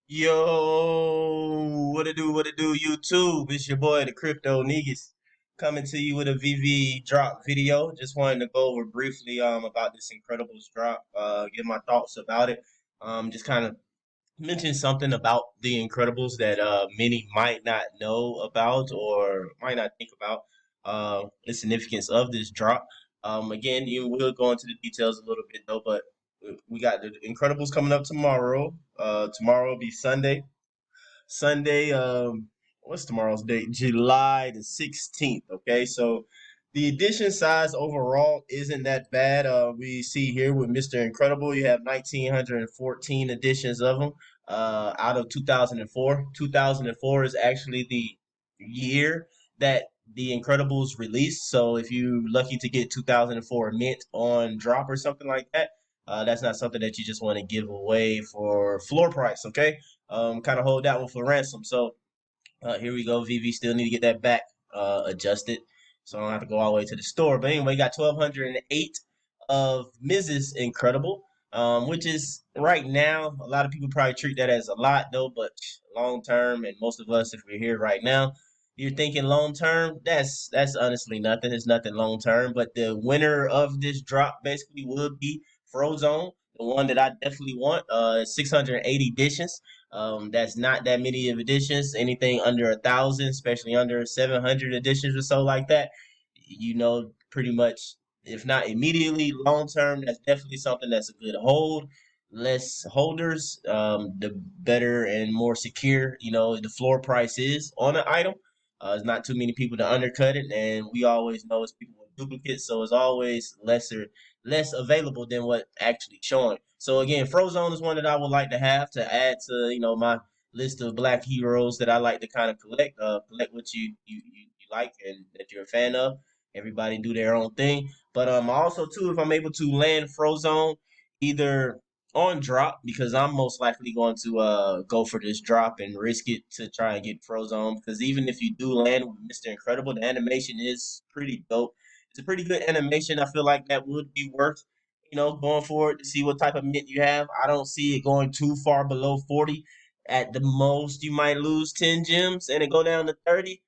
Yo, what it do, YouTube? It's your boy, the Crypto Niggas, coming to you with a VV drop video. Just wanted to go over briefly about this Incredibles drop, give my thoughts about it. Just kind of mention something about the Incredibles that many might not know about or might not think about the significance of this drop. Again, you will go into the details a little bit though, but we got the Incredibles coming up tomorrow. Tomorrow will be Sunday. Sunday, what's tomorrow's date? July the 16th. Okay, so the edition size overall isn't that bad. We see here with Mr. Incredible, you have 1,914 editions of them out of 2004. 2004 is actually the year that the Incredibles released. So if you're lucky to get 2004 mint on drop or something like that, that's not something that you just want to give away for floor price. Okay, kind of hold that one for ransom. So here we go. VV still need to get that back adjusted, so I don't have to go all the way to the store. But anyway, got 1,208 of Mrs. Incredible, which is right now. A lot of people probably treat that as a lot though, but long term, and most of us, if we're here right now, you're thinking long term. That's honestly nothing. It's nothing long term. But the winner of this drop basically would be Frozone, the one that I definitely want. 680 dishes. That's not that many of editions. Anything under 1,000, especially under 700 editions or so like that, pretty much, if not immediately, long term, that's definitely something that's a good hold. Less holders, the better and more secure, the floor price is on an item. There's not too many people to undercut it, and we always know it's people with duplicates, so it's always less available than what actually showing. So again, Frozone is one that I would like to have to add to my list of black heroes that I like to kind of collect. Collect what you like and that you're a fan of. Everybody do their own thing, but also too, if I'm able to land Frozone either on drop, because I'm most likely going to go for this drop and risk it to try and get Frozone, because even if you do land with Mr. Incredible, the animation is pretty dope. It's a pretty good animation. I feel like that would be worth, going forward to see what type of mint you have. I don't see it going too far below 40. At the most, you might lose 10 gems and it go down to 30.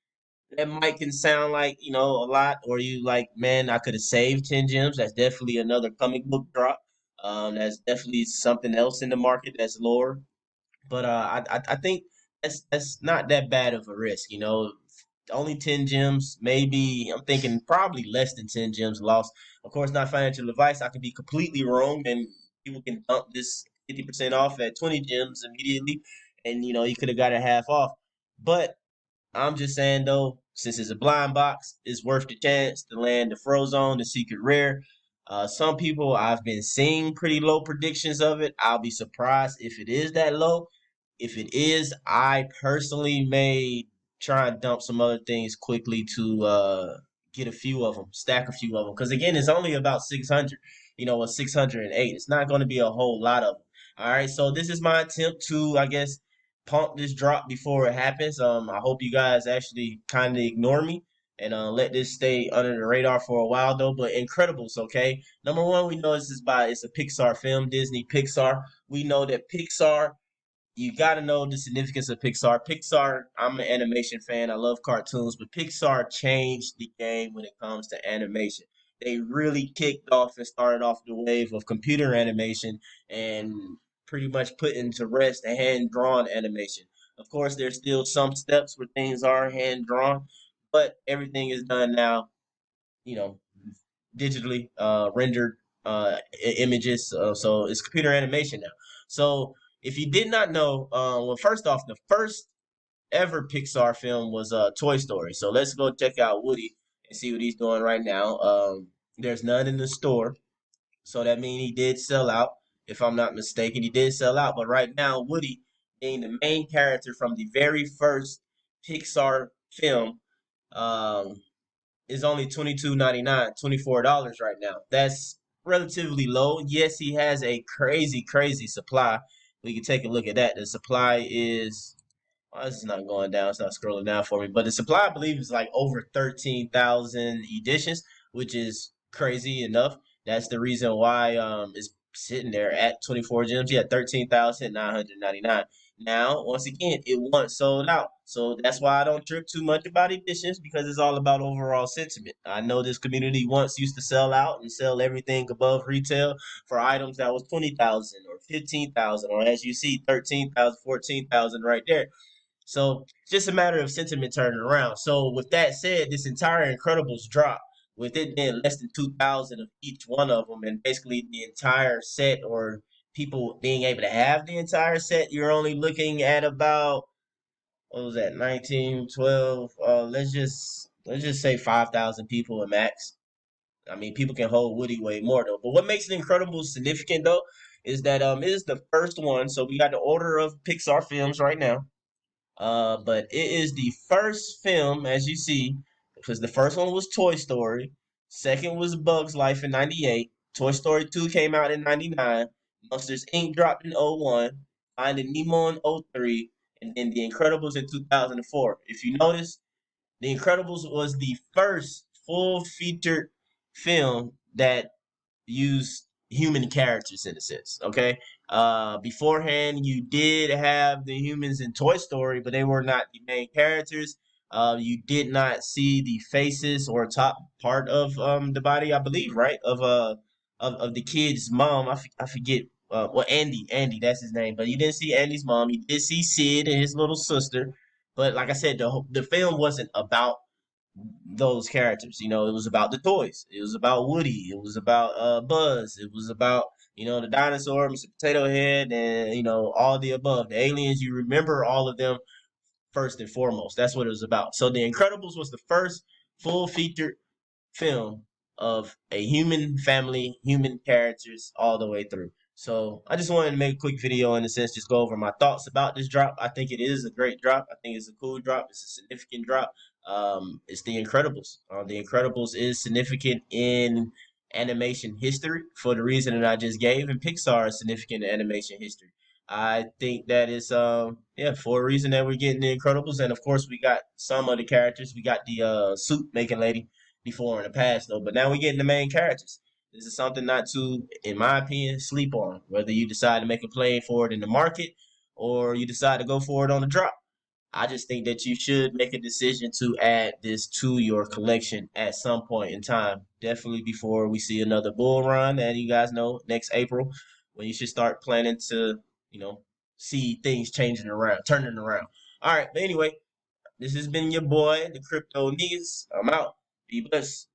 That might can sound like, a lot, or you like, man, I could have saved 10 gems. That's definitely another comic book drop. That's definitely something else in the market that's lower. But I think that's not that bad of a risk, only 10 gems, maybe I'm thinking probably less than 10 gems lost. Of course, not financial advice. I could be completely wrong, and people can dump this 50% off at 20 gems immediately, and you could have got it half off. But I'm just saying though, since it's a blind box, it's worth the chance to land the Frozone, the secret rare. Some people I've been seeing pretty low predictions of it. I'll be surprised if it is that low. If it is, I personally may try and dump some other things quickly to get a few of them, stack a few of them. Because again, it's only about 600, a 608. It's not going to be a whole lot of them. All right, so this is my attempt to, I guess, pump this drop before it happens. I hope you guys actually kind of ignore me and let this stay under the radar for a while though. But Incredibles, okay. Number one, we know it's a Pixar film, Disney Pixar. We know that Pixar, you got to know the significance of Pixar. Pixar, I'm an animation fan. I love cartoons, but Pixar changed the game when it comes to animation. They really kicked off and started off the wave of computer animation and pretty much put into rest the hand drawn animation. Of course, there's still some steps where things are hand drawn, but everything is done now, you know, digitally rendered images. So it's computer animation now. So if you did not know, well, first off, the first ever Pixar film was Toy Story. So let's go check out Woody and see what he's doing right now. There's none in the store, so that means he did sell out. If I'm not mistaken, he did sell out. But right now, Woody, being the main character from the very first Pixar film, um, is only 22.99, $24 right now. That's relatively low. Yes, he has a crazy supply. We can take a look at that. The supply is, oh, this is not going down. It's not scrolling down for me. But the supply, I believe, is like over 13,000 editions, which is crazy enough. That's the reason why it's sitting there at 24 gems. Yeah, 13,999. Now, once again, it once sold out. So that's why I don't trip too much about editions because it's all about overall sentiment. I know this community once used to sell out and sell everything above retail for items that was 20,000 or 15,000 or as you see 13,000, 14,000 right there. So it's just a matter of sentiment turning around. So with that said, this entire Incredibles drop, with it being less than 2,000 of each one of them, and basically the entire set or people being able to have the entire set, you're only looking at about what was that, 19, 12, let's just say 5,000 people at max. I mean, people can hold Woody way more though. But what makes the Incredibles significant though is that it is the first one. So we got the order of Pixar films right now. But it is the first film, as you see, because the first one was Toy Story, second was Bug's Life in '98, Toy Story 2 came out in '99, Monsters Inc. dropped in '01, Finding Nemo in '03, and then The Incredibles in 2004. If you notice, The Incredibles was the first full featured film that use human characters in a sense. Okay. Beforehand, you did have the humans in Toy Story, but they were not the main characters. You did not see the faces or top part of the body, I believe, right? Of the kid's mom. I forget. Well, Andy, that's his name. But you didn't see Andy's mom. You did see Sid and his little sister. But like I said, the film wasn't about those characters. You know, it was about the toys. It was about Woody. It was about Buzz. It was about the dinosaur, Mr. Potato Head, and all the above. The aliens. You remember all of them first and foremost. That's what it was about. So The Incredibles was the first full featured film of a human family, human characters all the way through. So I just wanted to make a quick video in a sense, just go over my thoughts about this drop. I think it is a great drop. I think it's a cool drop. It's a significant drop. It's The Incredibles. The Incredibles is significant in animation history for the reason that I just gave, and Pixar is significant in animation history. I think that is yeah, for a reason that we're getting The Incredibles, and of course we got some of the characters. We got the suit making lady before in the past though, but now we're getting the main characters. This is something not to, in my opinion, sleep on. Whether you decide to make a play for it in the market or you decide to go for it on the drop. I just think that you should make a decision to add this to your collection at some point in time. Definitely before we see another bull run, and you guys know next April when you should start planning to, you know, see things changing around, turning around. All right, but anyway, this has been your boy, the Crypto Niggas. I'm out. Be blessed.